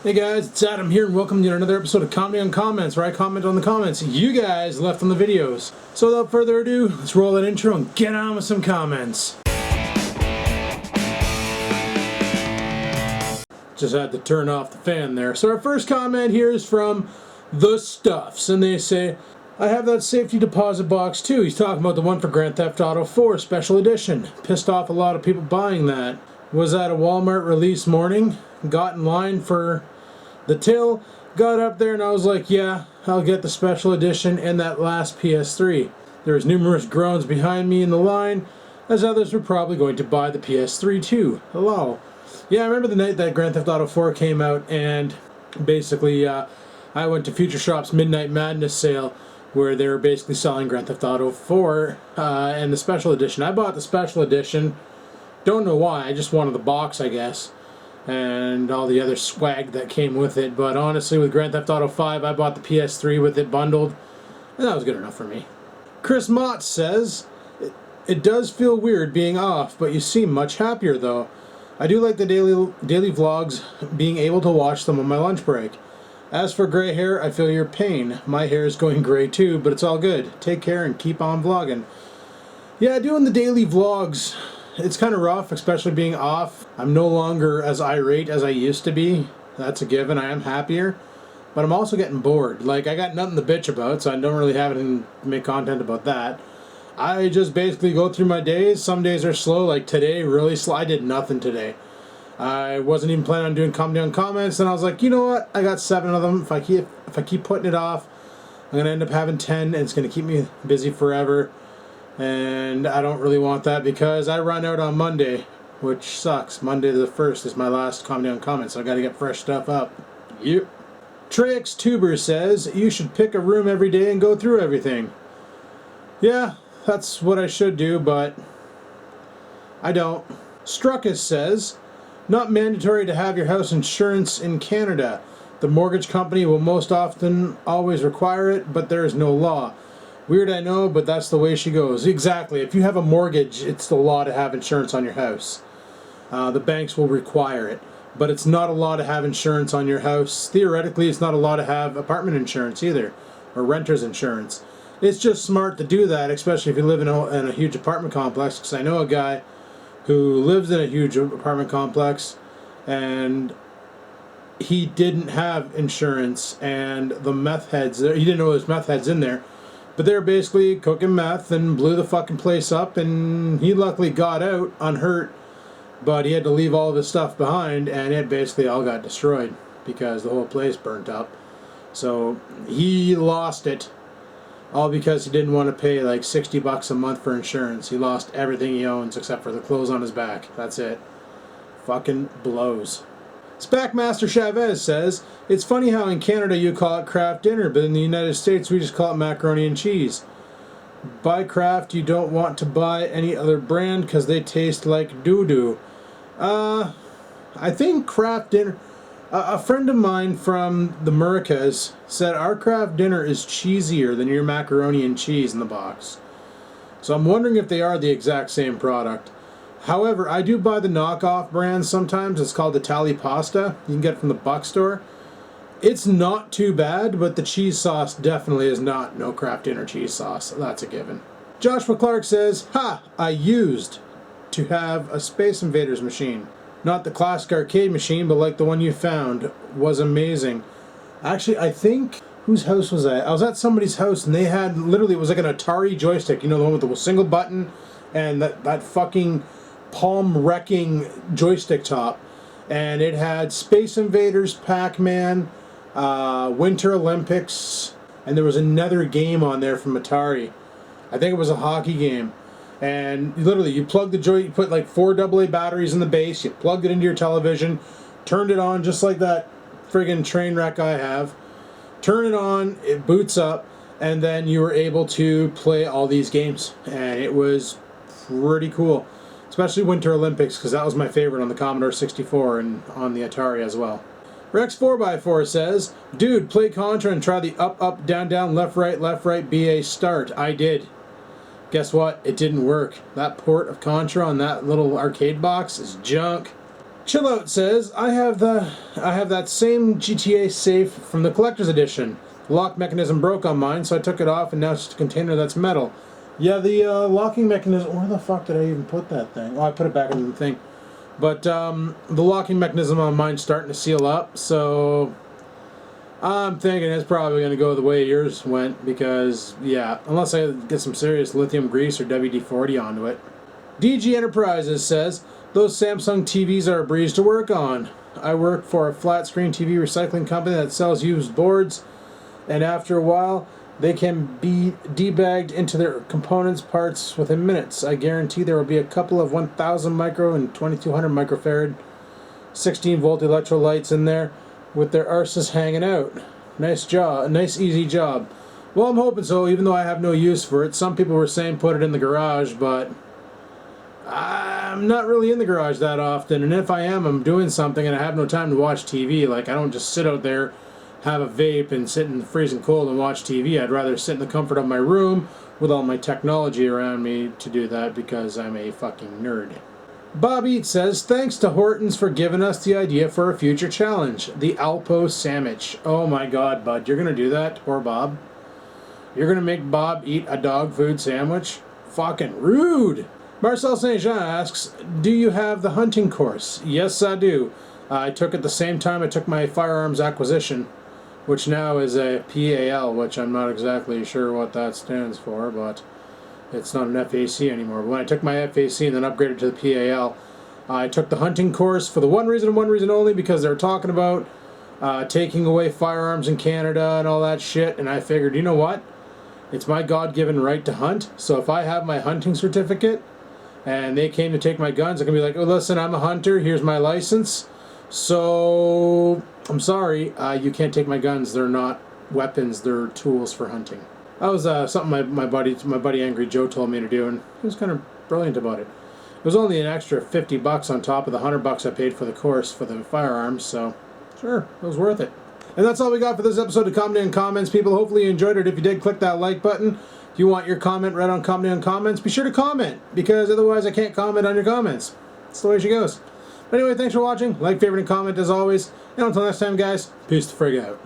Hey guys, it's Adam here and welcome to another episode of Comedy on Comments, where I comment on the comments you guys left on the videos. So without further ado, let's roll that intro and get on with some comments. Just had to turn off the fan there. So our first comment here is from The Stuffs, and they say, I have that safety deposit box too. He's talking about the one for Grand Theft Auto 4 Special Edition. Pissed off a lot of people buying that. Was at a Walmart release morning, got in line for the till, got up there and I was like, yeah, I'll get the Special Edition and that last PS3. There was numerous groans behind me in the line, as others were probably going to buy the PS3 too. Hello. Yeah, I remember the night that Grand Theft Auto 4 came out, and basically I went to Future Shop's Midnight Madness sale, where they were basically selling Grand Theft Auto 4 and the Special Edition. I bought the Special Edition. Don't know why, I just wanted the box, I guess, and all the other swag that came with it. But honestly, with Grand Theft Auto 5, I bought the PS3 with it bundled, and that was good enough for me. Chris Mott says, it does feel weird being off, but you seem much happier though. I do like the daily vlogs, being able to watch them on my lunch break. As for gray hair, I feel your pain. My hair is going gray too, but it's all good. Take care and keep on vlogging. Yeah, doing the daily vlogs, it's kind of rough, especially being off. I'm no longer as irate as I used to be. That's a given. I am happier. But I'm also getting bored. Like, I got nothing to bitch about, so I don't really have anything to make content about that. I just basically go through my days. Some days are slow, like today, really slow. I did nothing today. I wasn't even planning on doing comedy on comments, and I was like, you know what? I got 7 of them. If I keep putting it off, I'm going to end up having 10, and it's going to keep me busy forever. And I don't really want that because I run out on Monday, which sucks. Monday the 1st is my last comedy on comments, so I gotta get fresh stuff up. Yep. Trex Tuber says, you should pick a room every day and go through everything. Yeah, that's what I should do, but I don't. Struckus says, not mandatory to have your house insurance in Canada. The mortgage company will most often always require it, but there is no law. Weird, I know, but that's the way she goes. Exactly. If you have a mortgage, it's the law to have insurance on your house. The banks will require it. But it's not a law to have insurance on your house. Theoretically, it's not a law to have apartment insurance either, or renter's insurance. It's just smart to do that, especially if you live in a huge apartment complex, because I know a guy who lives in a huge apartment complex, and he didn't have insurance, and the meth heads there, he didn't know there's meth heads in there, but they were basically cooking meth and blew the fucking place up, and he luckily got out unhurt, but he had to leave all of his stuff behind, and it basically all got destroyed because the whole place burnt up. So he lost it, all because he didn't want to pay like $60 a month for insurance. He lost everything he owns except for the clothes on his back. That's it. Fucking blows. Spackmaster Chavez says, it's funny how in Canada you call it Kraft Dinner, but in the United States we just call it macaroni and cheese. Buy Kraft, you don't want to buy any other brand because they taste like doo-doo. I think Kraft Dinner, a friend of mine from the Americas said our Kraft Dinner is cheesier than your macaroni and cheese in the box. So I'm wondering if they are the exact same product. However, I do buy the knockoff brands sometimes. It's called Italian pasta. You can get it from the Buck store. It's not too bad, but the cheese sauce definitely is not no Kraft Dinner cheese sauce. That's a given. Joshua Clark says, ha! I used to have a Space Invaders machine. Not the classic arcade machine, but like the one you found. Was amazing. Actually, I think, whose house was I? I was at somebody's house, and they had, literally, it was like an Atari joystick. You know, the one with the single button and that fucking palm-wrecking joystick top, and it had Space Invaders, Pac-Man, Winter Olympics, and there was another game on there from Atari. I think it was a hockey game. And literally, you plug the you put like 4 AA batteries in the base, you plugged it into your television, turned it on just like that friggin' train wreck I have, turn it on, it boots up, and then you were able to play all these games. And it was pretty cool. Especially Winter Olympics, because that was my favorite on the Commodore 64 and on the Atari as well. Rex 4x4 says, dude, play Contra and try the up, up, down, down, left, right, BA start. I did. Guess what? It didn't work. That port of Contra on that little arcade box is junk. Chill Out says, I have that same GTA safe from the collector's edition. The lock mechanism broke on mine, so I took it off, and now it's just a container that's metal. Yeah, the locking mechanism... Where the fuck did I even put that thing? Oh, I put it back in the thing. But the locking mechanism on mine's starting to seal up, so I'm thinking it's probably going to go the way yours went, because, yeah, unless I get some serious lithium grease or WD-40 onto it. DG Enterprises says, those Samsung TVs are a breeze to work on. I work for a flat-screen TV recycling company that sells used boards, and after a while, they can be debagged into their components parts within minutes. I guarantee there will be a couple of 1000 micro and 2200 microfarad 16-volt electrolytes in there with their arses hanging out. Nice job. Nice, easy job. Well, I'm hoping so, even though I have no use for it. Some people were saying put it in the garage, but I'm not really in the garage that often, and if I am, I'm doing something and I have no time to watch TV. Like, I don't just sit out there, have a vape, and sit in the freezing cold and watch TV. I'd rather sit in the comfort of my room with all my technology around me to do that, because I'm a fucking nerd. Bob Eat says, thanks to Hortons for giving us the idea for a future challenge, the Alpo Sandwich. Oh my god, bud, you're gonna do that? Poor Bob. You're gonna make Bob eat a dog food sandwich? Fucking rude! Marcel St. Jean asks, do you have the hunting course? Yes, I do. I took it the same time I took my firearms acquisition, which now is a PAL, which I'm not exactly sure what that stands for, but it's not an FAC anymore. But when I took my FAC and then upgraded to the PAL, I took the hunting course for the one reason and one reason only, because they were talking about taking away firearms in Canada and all that shit, and I figured, you know what? It's my God-given right to hunt, so if I have my hunting certificate, and they came to take my guns, I can be like, oh, listen, I'm a hunter, here's my license, so I'm sorry, you can't take my guns. They're not weapons, they're tools for hunting. That was something my buddy Angry Joe told me to do, and he was kind of brilliant about it. It was only an extra $50 on top of the $100 I paid for the course for the firearms, so sure, it was worth it. And that's all we got for this episode of Comedy and Comments, people. Hopefully you enjoyed it. If you did, click that like button. If you want your comment read on Comedy and Comments, be sure to comment, because otherwise I can't comment on your comments. That's the way she goes. But anyway, thanks for watching. Like, favorite, and comment as always. And until next time, guys, peace the frig out.